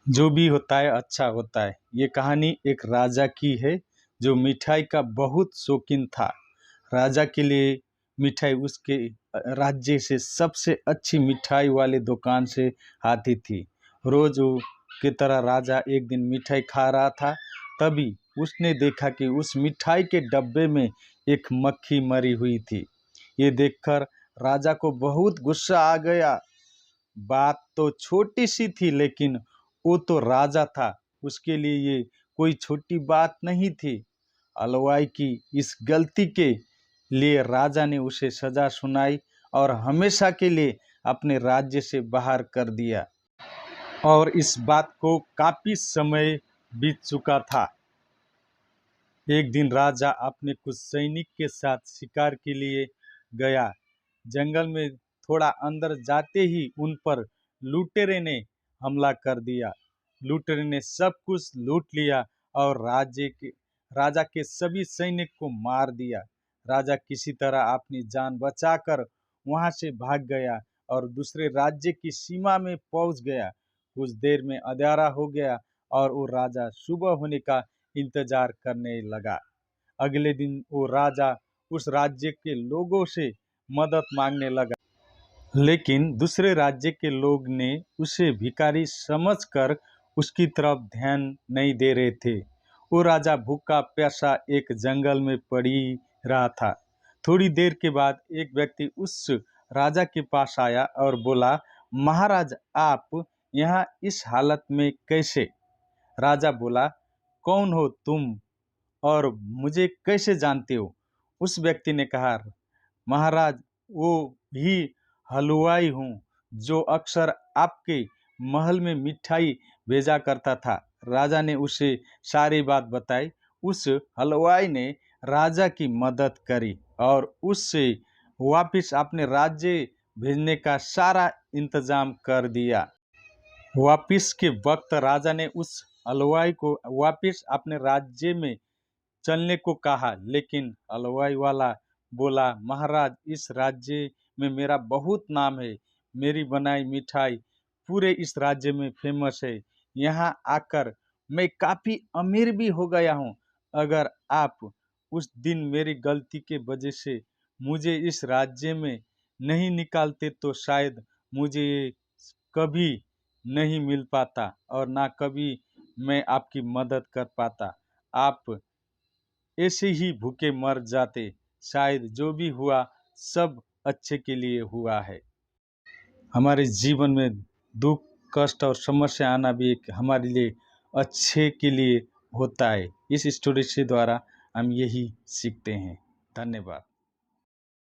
जो भी होता है अच्छा होता है। ये कहानी एक राजा की है जो मिठाई का बहुत शौकीन था। राजा के लिए मिठाई उसके राज्य से सबसे अच्छी मिठाई वाले दुकान से आती थी। रोज की तरह राजा एक दिन मिठाई खा रहा था, तभी उसने देखा कि उस मिठाई के डब्बे में एक मक्खी मरी हुई थी। ये देखकर राजा को बहुत गुस्सा आ गया। बात तो छोटी सी थी, लेकिन वो तो राजा था, उसके लिए ये कोई छोटी बात नहीं थी। हलवाई की इस गलती के लिए राजा ने उसे सजा सुनाई और हमेशा के लिए अपने राज्य से बाहर कर दिया। और इस बात को काफी समय बीत चुका था। एक दिन राजा अपने कुछ सैनिक के साथ शिकार के लिए गया। जंगल में थोड़ा अंदर जाते ही उन पर लुटेरे ने हमला कर दिया। लुटेरे ने सब कुछ लूट लिया और राजा के सभी सैनिक को मार दिया। राजा किसी तरह अपनी जान बचाकर वहां से भाग गया और दूसरे राज्य की सीमा में पहुंच गया। कुछ देर में अंधेरा हो गया और वो राजा सुबह होने का इंतजार करने लगा। अगले दिन वो राजा उस राज्य के लोगों से मदद मांगने लगा, लेकिन दूसरे राज्य के लोग ने उसे भिखारी समझकर उसकी तरफ ध्यान नहीं दे रहे थे। वो राजा भूखा प्यासा एक जंगल में पड़ी रहा था। थोड़ी देर के बाद एक व्यक्ति उस राजा के पास आया और बोला, महाराज, आप यहाँ इस हालत में कैसे? राजा बोला, कौन हो तुम और मुझे कैसे जानते हो? उस व्यक्ति ने कहा, महाराज, वो ही हलवाई हूँ जो अक्सर आपके महल में मिठाई भेजा करता था। राजा ने उसे सारी बात बताई। उस हलवाई ने राजा की मदद करी और उससे वापस अपने राज्य भेजने का सारा इंतजाम कर दिया। वापस के वक्त राजा ने उस हलवाई को वापस अपने राज्य में चलने को कहा, लेकिन हलवाई वाला बोला, महाराज, इस राज्य में मेरा बहुत नाम है। मेरी बनाई मिठाई पूरे इस राज्य में फेमस है। यहाँ आकर मैं काफी अमीर भी हो गया हूँ। अगर आप उस दिन मेरी गलती के वजह से मुझे इस राज्य में नहीं निकालते तो शायद मुझे ये कभी नहीं मिल पाता और ना कभी मैं आपकी मदद कर पाता। आप ऐसे ही भूखे मर जाते। शायद जो भी हुआ सब अच्छे के लिए हुआ है। हमारे जीवन में दुख, कष्ट और समस्या आना भी एक हमारे लिए अच्छे के लिए होता है। इस स्टोरी से द्वारा हम यही सीखते हैं। धन्यवाद।